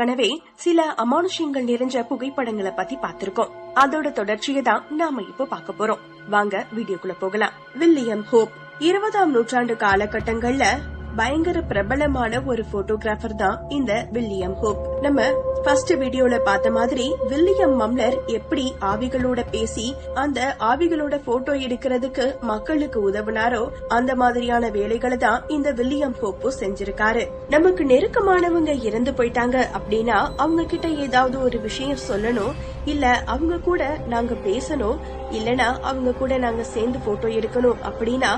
எனவே சில அமானுஷ்யங்கள் நிறைஞ்ச புகைப்படங்களை பத்தி பார்த்திருக்கோம். அதோட தொடர்ச்சியை தான் நாம இப்ப பார்க்க போறோம். வாங்க வீடியோக்குள்ள போகலாம். வில்லியம் ஹோப் 20ஆம் நூற்றாண்டு காலகட்டங்கள்ல பயங்கர பிரபலமான ஒரு போட்டோகிராஃபர் தான் இந்த வில்லியம் ஹோப். நம்ம ஃபர்ஸ்ட் வீடியோல பார்த்த மாதிரி வில்லியம் மம்லர் எப்படி ஆவிகளோட பேசி அந்த ஆவிகளோட போட்டோ எடுக்கிறதுக்கு மக்களுக்கு உதவுனாரோ அந்த மாதிரியான வேலைகளை தான் இந்த வில்லியம் ஹோப்பு செஞ்சிருக்காரு. நமக்கு நெருக்கமானவங்க இறந்து போயிட்டாங்க அப்படின்னா அவங்க கிட்ட ஏதாவது ஒரு விஷயம் சொல்லணும், இல்ல அவங்க கூட நாங்க பேசணும், இல்லனா அவங்க கூட நாங்க சேர்ந்து போட்டோ எடுக்கணும் அப்படின்னா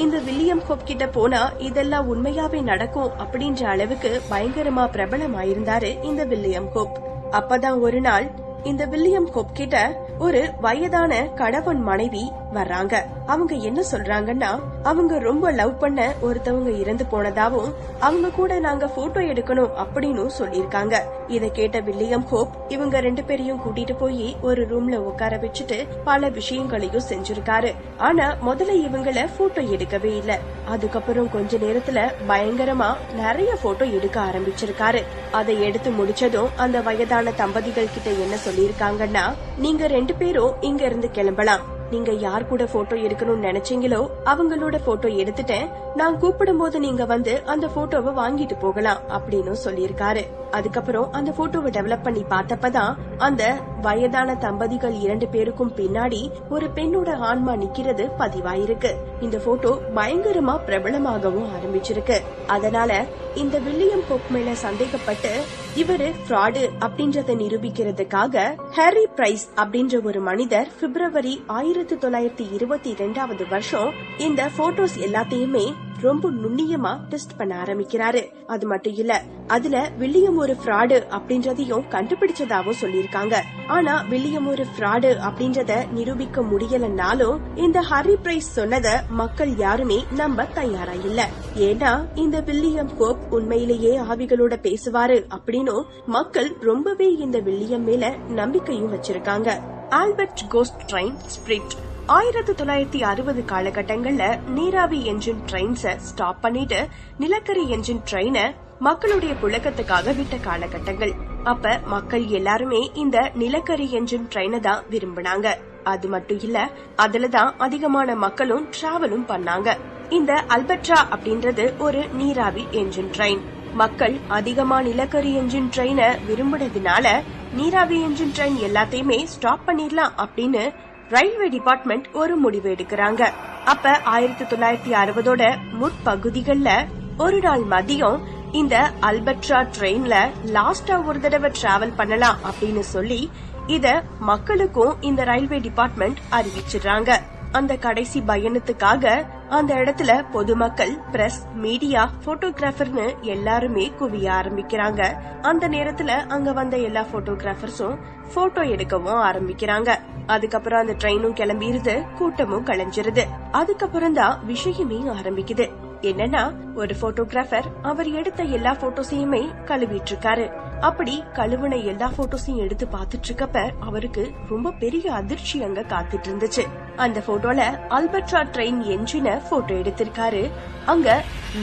இந்த வில்லியம் ஹோப் கிட்ட போனா இதெல்லாம் உண்மையாவே நடக்கும் அப்படின்ற அளவுக்கு பயங்கரமா பிரபலமாயிருந்தாரு இந்த வில்லியம் ஹோப். அப்பதான் ஒரு நாள் இந்த வில்லியம் ஹோப் கிட்ட ஒரு வயதான கணவன் மனைவி வர்றாங்க. அவங்க என்ன சொல்றாங்கன்னா, அவங்க ரொம்ப லவ் பண்ண ஒருத்தவங்க இறந்து போனதாவும் அவங்க கூட நாங்க போட்டோ எடுக்கணும் அப்படின்னு சொல்லிருக்காங்க. இத கேட்ட வில்லியம் ஹோப் இவங்க 2 பேரையும் கூட்டிட்டு போய் ஒரு ரூம்ல உட்கார வச்சுட்டு பல விஷயங்களையும் செஞ்சிருக்காரு. ஆனா முதல்ல இவங்கள போட்டோ எடுக்கவே இல்ல. அதுக்கப்புறம் கொஞ்ச நேரத்துல பயங்கரமா நிறைய போட்டோ எடுக்க ஆரம்பிச்சிருக்காரு. அதை எடுத்து முடிச்சதும் அந்த வயதான தம்பதிகள் கிட்ட என்ன சொல்லிருக்காங்கன்னா, நீங்க 2 பேரும் இங்க இருந்து கிளம்பலாம். நீங்க யார் கூட போட்டோ எடுக்கணும்னு நினைச்சீங்களோ அவங்களோட போட்டோ எடுத்துட்டேன். நான் கூப்பிடும் போது நீங்க வந்து அந்த போட்டோவை வாங்கிட்டு போகலாம் அப்படின்னு சொல்லிருக்காரு. அதுக்கப்புறம் அந்த போட்டோவை டெவலப் பண்ணி பார்த்தப்பதான் அந்த வயதான தம்பதிகள் 2 பேருக்கும் பின்னாடி ஒரு பெண்ணோட ஆன்மா நிக்கிறது பதிவாயிருக்கு. இந்த போட்டோ பயங்கரமா பிரபலமாகவும் ஆரம்பிச்சிருக்கு. அதனால இந்த வில்லியம் ஹோப் மேல சந்தேகப்பட்டு இவரு ஃப்ராடு அப்படின்றத நிரூபிக்கிறதுக்காக ஹாரி பிரைஸ் அப்படின்ற ஒரு மனிதர் பிப்ரவரி 1922 வருஷம் இந்த போட்டோஸ் எல்லாத்தையுமே ரொம்ப நுண்ணியமா டெஸ்ட் பண்ண ஆரம்பிக்கிறாரு. அது மட்டும் இல்ல, அதுல வில்லியம் ஒரு ஃப்ராடு அப்படின்றதையும் கண்டுபிடிச்சதாவும் சொல்லிருக்காங்க. ஆனா வில்லியம் ஒரு ஃப்ராடு அப்படின்றத நிரூபிக்க முடியலனாலும் இந்த ஹாரி பிரைஸ் சொன்னத மக்கள் யாருமே நம்ப தயாரா இல்ல. ஏன்னா இந்த வில்லியம் ஹோப் உண்மையிலேயே ஆவிகளோட பேசுவாரு அப்படின்னு மக்கள் ரொம்பவே இந்த வில்லியம் மேல நம்பிக்கையும் வச்சிருக்காங்க. ஆல்பர்ட் கோஸ்ட் ட்ரெயின் ஸ்பிரிட் 1960 காலகட்டங்கள்ல நீராவி என்ஜின் ட்ரெயின்ஸ ஸ்டாப் பண்ணிட்டு நிலக்கரி என்ஜின் ட்ரெயினை மக்களுடைய புழக்கத்துக்காக விட்ட காலகட்டங்கள். அப்ப மக்கள் எல்லாருமே இந்த நிலக்கரி என்ஜின் ட்ரெயினை தான் விரும்பினாங்க. அது மட்டும் இல்ல, அதுலதான் அதிகமான மக்களும் டிராவலும் பண்ணாங்க. இந்த அல்பட்ரா அப்படின்றது ஒரு நீராவி என்ஜின் ட்ரெயின். மக்கள் அதிகமா நிலக்கரி என்ஜின் ட்ரெயினை விரும்பினதுனால நீராவி என்ஜின் ட்ரெயின் எல்லாத்தையுமே ஸ்டாப் பண்ணிடலாம் அப்படின்னு ரயில்வே டிபார்ட்மெண்ட் ஒரு முடிவு எடுக்கிறாங்க. அப்ப 1960ஓட முற்பகுதிகள்ல ஒரு நாள் மதியம் இந்த அல்பட்ரா ட்ரெயின்ல லாஸ்டா ஒரு தடவை டிராவல் பண்ணலாம் அப்படின்னு சொல்லி இத மக்களுக்கும் இந்த ரயில்வே டிபார்ட்மெண்ட் அறிவிச்சிடுறாங்க. அந்த கடைசி பயணத்துக்காக அந்த இடத்துல பொதுமக்கள், பிரஸ், மீடியா, போட்டோகிராஃபர்னு எல்லாருமே குவிய ஆரம்பிக்கிறாங்க. அந்த நேரத்துல அங்க வந்த எல்லா போட்டோகிராஃபர்ஸும் போட்டோ எடுக்கவும் ஆரம்பிக்கிறாங்க. அதுக்கப்புறம் அந்த ட்ரெயினும் கிளம்பிருது, கூட்டமும் கலைஞ்சிருது. அதுக்கப்புறம் தான் விஷயமே ஆரம்பிக்குது. என்னன்னா, ஒரு போட்டோகிராஃபர் அவர் எடுத்த எல்லா போட்டோஸையுமே கழுவிட்டு இருக்காரு. அப்படி கழுவுன எல்லா போட்டோஸையும் எடுத்து பாத்துட்டு இருக்கப்ப அவருக்கு ரொம்ப பெரிய அதிர்ச்சி அங்க காத்துட்டு இருந்துச்சு. அந்த போட்டோல அல்பட்ரா ட்ரெயின் என்ஜினை போட்டோ எடுத்திருக்காரு. அங்க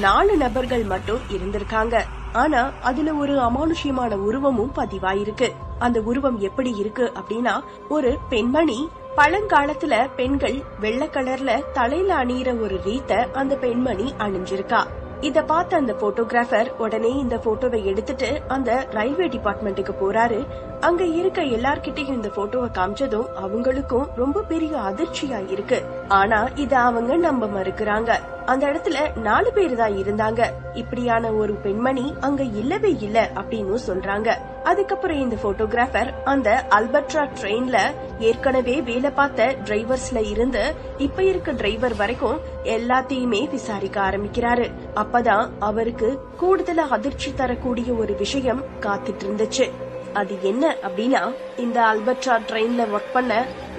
4 நபர்கள் மட்டும் இருந்திருக்காங்க. ஆனா அதுல ஒரு அமானுஷ்யமான உருவமும் பதிவாயிருக்கு. அந்த உருவம் எப்படி இருக்கு அப்படின்னா, ஒரு பெண்மணி, பழங்காலத்துல பெண்கள் வெள்ளை கலர்ல தலையில அணியிற ஒரு ரீத்தை அந்த பெண்மணி அணிஞ்சிருக்கா. இத பார்த்த அந்த போட்டோகிராஃபர் உடனே இந்த போட்டோவை எடுத்துட்டு அந்த ரயில்வே டிபார்ட்மெண்ட்டுக்கு போறாரு. அங்க இருக்க எல்லார்கிட்டையும் இந்த போட்டோவை காமிச்சதும் அவங்களுக்கும் ரொம்ப பெரிய அதிர்ச்சியா இருக்கு. ஆனா இத அவங்க நம்ப மறுக்கிறாங்க. அந்த இடத்துல 4 பேர் தான் இருந்தாங்க. இப்படியான ஒரு பெண்மணி அங்க இல்லவே இல்ல அப்படின்னு சொல்றாங்க. அதுக்கப்புறம் இந்த போட்டோகிராஃபர் அந்த அல்பட்ரா ட்ரெயின்ல ஏற்கனவே வேலை பார்த்த டிரைவர்ஸ்ல இருந்து இப்ப இருக்க டிரைவர் வரைக்கும் எல்லாத்தையுமே விசாரிக்க ஆரம்பிக்கிறாரு. அப்பதான் அவருக்கு கூடுதலா அதிர்ச்சி தரக்கூடிய ஒரு விஷயம் காத்துட்டு இருந்துச்சு. அது என்ன அப்படின்னா, இந்த அல்பட்ரா ட்ரெயின்ல ஒர்க் பண்ண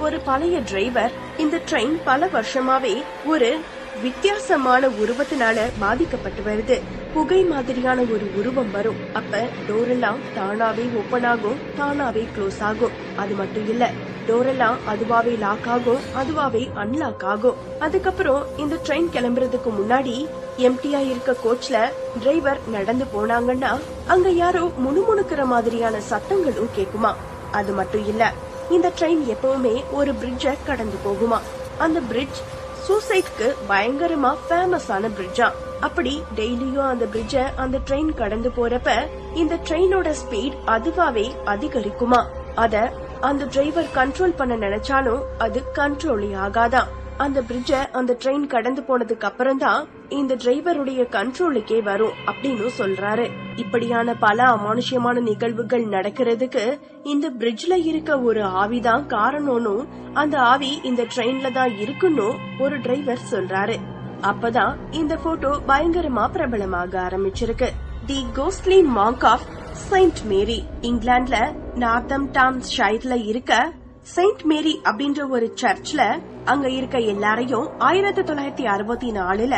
ஒரு பழைய டிரைவர் இந்த ட்ரெயின் பல வருஷமாவே ஒரு வித்தியாசமான உருவத்தினால பாதிக்கப்பட்டு வருது. புகை மாதிரியான ஒரு உருவம் வரும். அப்ப டோர் எல்லாம் தானாவே ஓபன் ஆகும், தானாவே க்ளோஸ் ஆகும். அது மட்டும் இல்ல, டோர் எல்லாம் அதுவாவே லாக் ஆகும், அதுவாவே அன்லாக் ஆகும். அதுக்கப்புறம் இந்த ட்ரெயின் கிளம்புறதுக்கு முன்னாடி எம்டியா இருக்க கோச்ல டிரைவர் நடந்து போனாங்கன்னா அங்க யாரோ முணுமுணுக்கிற மாதிரியான சத்தங்களும் கேக்குமா. அது மட்டும் இல்ல, இந்த ட்ரெயின் எப்பவுமே ஒரு பிரிட்ஜ கடந்து போகுமா. அந்த பிரிட்ஜ் சூசைட்க்கு பயங்கரமா ஃபேமஸான பிரிட்ஜா. அப்படி டெய்லியும் அந்த பிரிட்ஜ அந்த ட்ரெயின் கடந்து போறப்ப இந்த ட்ரெயினோட ஸ்பீட் அதுவாவே அதிகரிக்குமா. அத அந்த டிரைவர் கண்ட்ரோல் பண்ண நினைச்சாலும் அது கண்ட்ரோலே ஆகாதான். அந்த பிரிட்ஜ அந்த ட்ரெயின் கடந்து போனதுக்கு அப்புறம் தான் இந்த டிரைவருடைய கண்ட்ரோலுக்கே வரும் அப்படின்னு சொல்றாரு. இப்படியான பல அமானுஷ்யமான நிகழ்வுகள் நடக்கிறதுக்கு இந்த பிரிட்ஜ்ல இருக்க ஒரு ஆவிதான் காரணம்னு, அந்த ஆவி இந்த ட்ரெயின்ல தான் இருக்குன்னு ஒரு டிரைவர் சொல்றாரு. அப்பதான் இந்த போட்டோ பயங்கரமா பிரபலமாக ஆரம்பிச்சிருக்கு. தி கோஸ்ட்லி மாங்க் ஆஃப் செயின்ட் மேரி. இங்கிலாந்துல நார்த்தம்ப்டன்ஷைர்ல இருக்க செயின்ட் மேரி அப்படின்ற ஒரு சர்ச்ல அங்க இருக்க எல்லாரையும் 1964ல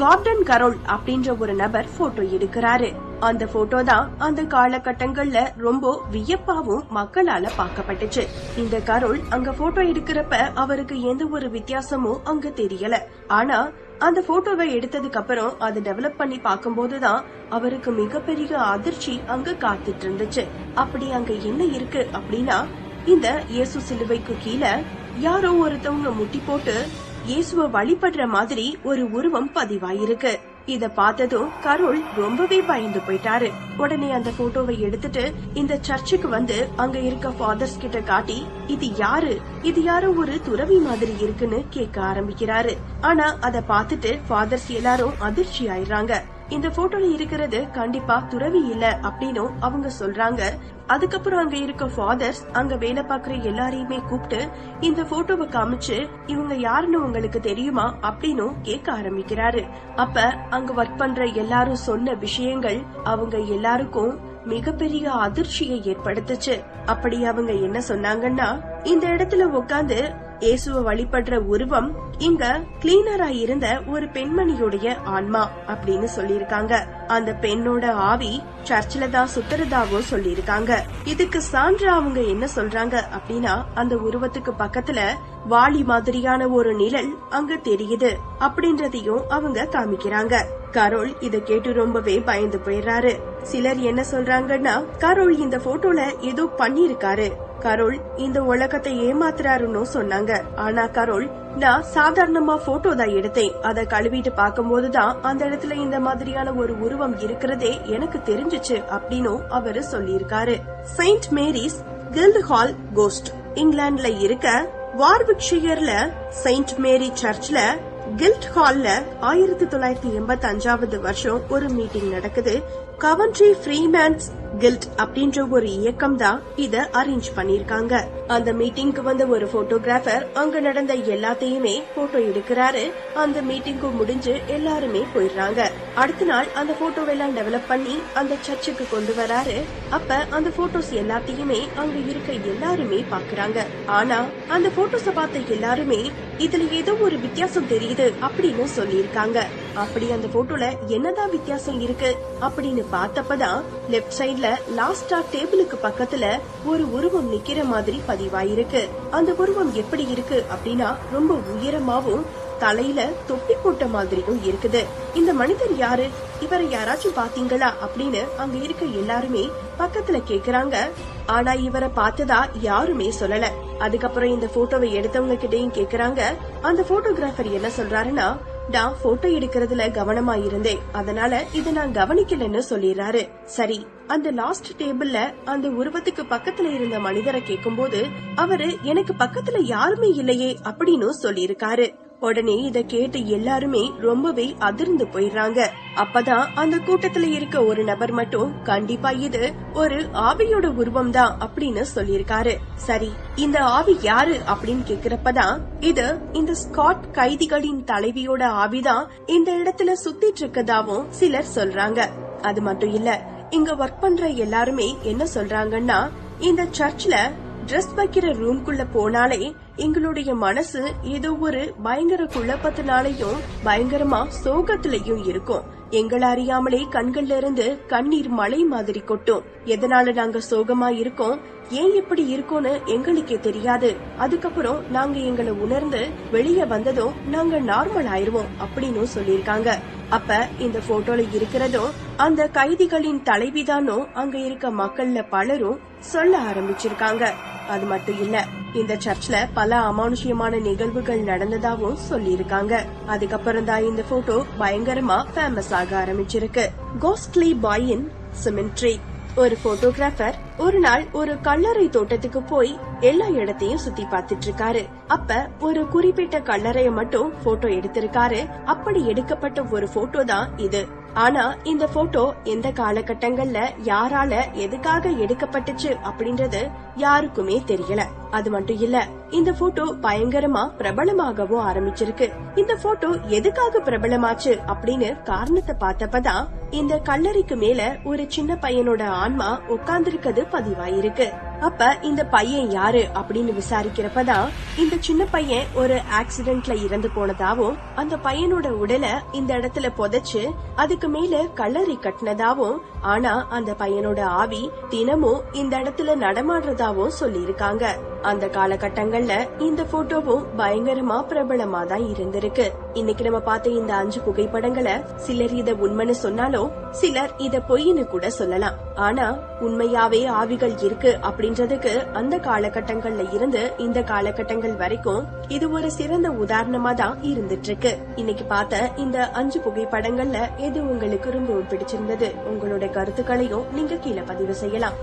கார்டன் கரோல் அப்படின்ற ஒரு நபர் போட்டோ எடுக்கிறாரு. அந்த போட்டோ தான் அந்த காலகட்டங்கள்ல ரொம்ப வியப்பாவும் மக்களால பார்க்கப்பட்டுச்சு. இந்த கரோல் அங்க போட்டோ எடுக்கிறப்ப அவருக்கு எந்த ஒரு வித்தியாசமும் அங்க தெரியல. ஆனா அந்த போட்டோவை எடுத்ததுக்கு அப்புறம் அதை டெவலப் பண்ணி பார்க்கும்போதுதான் அவருக்கு மிகப்பெரிய அதிர்ச்சி அங்க காத்துட்டு இருந்துச்சு. அப்படி அங்க என்ன இருக்கு அப்படின்னா, இந்த இயேசு சிலுவைக்கு கீழே யாரோ ஒருத்தவங்க முட்டி போட்டு இயேசுவை வழிபடுற மாதிரி ஒரு உருவம் பதிவாயிருக்கு. இத பார்த்ததும் கரோல் ரொம்பவே பயந்து போயிட்டாரு. உடனே அந்த போட்டோவை எடுத்துட்டு இந்த சர்ச்சுக்கு வந்து அங்க இருக்க ஃபாதர்ஸ் கிட்ட காட்டி, இது யாரோ ஒரு துறவி மாதிரி இருக்குன்னு கேட்க ஆரம்பிக்கிறாரு. ஆனா அத பாத்துட்டு ஃபாதர்ஸ் எல்லாரும் அதிர்ச்சி ஆயிடுறாங்க. இந்த போட்டோல இருக்கிறது கண்டிப்பா துறவி இல்ல அப்படின்னு அவங்க சொல்றாங்க. அதுக்கப்புறம் அங்க இருக்க ஃபாதர்ஸ் அங்க வேலை பாக்குற எல்லாரையுமே கூப்பிட்டு இந்த போட்டோவை காமிச்சு, இவங்க யாருன்னு உங்களுக்கு தெரியுமா அப்படின்னு கேட்க ஆரம்பிக்கிறாரு. அப்ப அங்க ஒர்க் பண்ற எல்லாரும் சொன்ன விஷயங்கள் அவங்க எல்லாருக்கும் மிகப்பெரிய அதிர்ச்சியை ஏற்படுத்துச்சு. அப்படி அவங்க என்ன சொன்னாங்கன்னா, இந்த இடத்துல உட்கார்ந்து இயேசுவை வழிபடுற உருவம் இங்க கிளீனரா இருந்த ஒரு பெண்மணியுடைய ஆன்மா அப்படின்னு சொல்லிருக்காங்க. அந்த பெண்ணோட ஆவி சர்ச்சில தான் சுத்துறதாவும் சொல்லிருக்காங்க. இதுக்கு சான்றா அவங்க என்ன சொல்றாங்க அப்படின்னா, அந்த உருவத்துக்கு பக்கத்துல வாளி மாதிரியான ஒரு நிழல் அங்க தெரியுது அப்படின்றதையும் அவங்க காமிக்கிறாங்க. கரோல் இத கேட்டு ரொம்பவே பயந்து போயிடுறாரு. சிலர் என்ன சொல்றாங்கன்னா, கரோல் இந்த போட்டோல ஏதோ பண்ணிருக்காரு, கரோல் இந்த உலகத்தை ஏமாத்துறாருன்னு சொன்னாங்க. ஆனா கரோல், நான் சாதாரணமா போட்டோ தான் எடுத்தேன், அத கழுவிட்டு பாக்கும்போதுதான் அந்த இடத்துல இந்த மாதிரியான ஒரு உருவம் இருக்கிறதே எனக்கு தெரிஞ்சுச்சு அப்படின்னு அவரு சொல்லிருக்காரு. Saint Mary's Guildhall ghost. இங்கிலாந்துல இருக்க வார்விக்ஷயர்ல செயின்ட் மேரி சர்ச்ல கில்ட்ஹால்ல 1985 வருஷம் ஒரு மீட்டிங் நடக்குது. கவன்ட்ரி ஃப்ரீமேன்ஸ் கில்ட் அப்படின்ற ஒரு இயக்கம் தான் இத அரேஞ்ச் பண்ணிருக்காங்க. அந்த மீட்டிங்க்கு வந்த ஒரு போட்டோகிராஃபர் அங்க நடந்த எல்லாத்தையுமே போட்டோ எடுக்கிறாரு. அந்த மீட்டிங்கு முடிஞ்சு எல்லாருமே போயிடுறாங்க. அடுத்த நாள் அந்த போட்டோவெல்லாம் டெவலப் பண்ணி அந்த சர்ச்சுக்கு கொண்டு வராரு. அப்ப அந்த போட்டோஸ் எல்லாத்தையுமே அங்க இருக்க எல்லாருமே பாக்குறாங்க. ஆனா அந்த போட்டோஸ பார்த்த எல்லாருமே இதுல ஏதோ ஒரு வித்தியாசம் தெரியுது அப்படின்னு சொல்லிருக்காங்க. அப்படி அந்த போட்டோல என்னதான் வித்தியாசம் இருக்கு அப்படின்னு பார்த்தப்பதான் லெப்ட் சைட்ல லாஸ்டா டேபிளுக்கு பக்கத்துல ஒரு உருவம் நிக்கிற மாதிரி பதிவாயிருக்கு. அந்த உருவம் எப்படி இருக்கு அப்படின்னா, ரொம்ப உயரமாவும் தலையில தொப்பி போட்ட மாதிரியும் இருக்குது. இந்த மனிதர் யாரு, இவரை யாராச்சும் பாத்தீங்களா அப்படின்னு அங்க இருக்க எல்லாருமே பக்கத்துல கேக்குறாங்க. ஆனா இவரை பார்த்ததா யாருமே சொல்லல. அதுக்கப்புறம் இந்த போட்டோவை எடுத்தவங்க கிட்டையும் கேக்குறாங்க. அந்த போட்டோகிராஃபர் என்ன சொல்றாருன்னா, நான் போட்டோ எடுக்கிறதுல கவனமா இருந்தேன், அதனால இத நான் கவனிக்கலன்னு சொல்லிடுறாரு. சரி, அந்த லாஸ்ட் டேபிள்ல அந்த உருவத்துக்கு பக்கத்துல இருந்த மனிதரை கேக்கும்போது அவரு எனக்கு பக்கத்துல யாருமே இல்லையே அப்படின்னு சொல்லிருக்காரு. உடனே இத கேட்டு எல்லாருமே ரொம்பவே அதிர்ந்து போயிடுறாங்க. அப்பதான் அந்த கூட்டத்துல இருக்க ஒரு நபர் மட்டும், கண்டிப்பா இது ஒரு ஆவியோட உருவம் தான் அப்படின்னு சொல்லிருக்காரு. சரி, இந்த ஆவி யாரு அப்படின்னு கேக்குறப்பதான், இது இந்த ஸ்காட் கைதிகளின் தலைவியோட ஆவிதான் இந்த இடத்துல சுத்திட்டு இருக்கதாவும் சிலர் சொல்றாங்க. அது மட்டும் இல்ல, இங்க ஒர்க் பண்ற எல்லாருமே என்ன சொல்றாங்கன்னா, இந்த சர்ச்ல ட்ரெஸ் வைக்கிற ரூம்குள்ள போனாலே எங்களுடைய மனசு ஏதோ ஒரு பயங்கர குழப்பத்தினாலையும் பயங்கரமா சோகத்திலையும் இருக்கும். எங்களை அறியாமலே கண்கள்ல இருந்து கண்ணீர் மழை மாதிரி கொட்டும். எதனால நாங்க சோகமா இருக்கோம், ஏன் இப்படி இருக்கோன்னு எங்களுக்கே தெரியாது. அதுக்கப்புறம் நாங்க எங்களை உணர்ந்து வெளியே வந்ததும் நாங்க நார்மல் ஆயிருவோம் அப்படின்னு சொல்லிருக்காங்க. அப்ப இந்த போட்டோல இருக்கிறதும் அந்த கைதிகளின் தலைவிதானோ அங்க இருக்க மக்கள்ல பலரும் சொல்ல ஆரம்பிச்சிருக்காங்க. அது மட்டும் இல்ல, இந்த சர்ச்ல பல அமானுஷ்யமான நிகழ்வுகள் நடந்ததாவும் சொல்லிருக்காங்க. அதுக்கப்புறம் தான் இந்த போட்டோ பயங்கரமா ஃபேமஸ் ஆக ஆரம்பிச்சிருக்கு. கோஸ்ட்லி பாய் இன் சிமெண்ட்ரி. ஒரு போட்டோகிராஃபர் ஒரு நாள் ஒரு கல்லறை தோட்டத்துக்கு போய் எல்லா இடத்தையும் சுத்தி பாத்துட்டு இருக்காரு. அப்ப ஒரு குறிப்பிட்ட கல்லறைய மட்டும் போட்டோ எடுத்திருக்காரு. அப்படி எடுக்கப்பட்ட ஒரு போட்டோ தான் இது. ஆனா இந்த போட்டோ எந்த காலகட்டங்கள்ல யாரால எதுக்காக எடுக்கப்பட்டுச்சு அப்படின்றது யாருக்குமே தெரியல. அது மட்டும் இல்ல, இந்த போட்டோ பயங்கரமா பிரபலமாகவும் ஆரம்பிச்சிருக்கு. இந்த போட்டோ எதுக்காக பிரபலமாச்சு அப்படின்னு காரணத்தை பார்த்தப்பதான் இந்த கல்லறைக்கு மேல ஒரு சின்ன பையனோட ஆன்மா உட்கார்ந்திருக்கிறது பதிவாயிருக்கு. அப்ப இந்த பையன் யாரு அப்படின்னு விசாரிக்கிறப்பதான் இந்த சின்ன பையன் ஒரு ஆக்சிடென்ட்ல இறந்து போனதாவும், அந்த பையனோட உடலை இந்த இடத்துல புதைச்சு அதுக்கு மேல கல்லறை கட்டினதாவும், ஆனா அந்த பையனோட ஆவி தினமும் இந்த இடத்துல நடமாடுறதாவும் சொல்லிருக்காங்க. அந்த காலகட்டங்கள்ல இந்த போட்டோவும் பயங்கரமா பிரபலமா தான் இருந்திருக்கு. இன்னைக்கு நம்ம பார்த்த இந்த 5 புகைப்படங்களை சிலர் இத உண்மைன்னு சொன்னாலும் சிலர் இத பொய்ன்னு கூட சொல்லலாம். ஆனா உண்மையாவே ஆவிகள் இருக்கு அப்படின்றதுக்கு அந்த காலகட்டங்கள்ல இருந்து இந்த காலகட்டங்கள் வரைக்கும் இது ஒரு சிறந்த உதாரணமா தான் இருந்துட்டு இருக்கு. இன்னைக்கு பார்த்த இந்த 5 புகைப்படங்கள்ல எது உங்களுக்கு ரொம்ப பிடிச்சிருந்தது? உங்களோட கருத்துக்களையும் நீங்க கீழே பதிவு செய்யலாம்.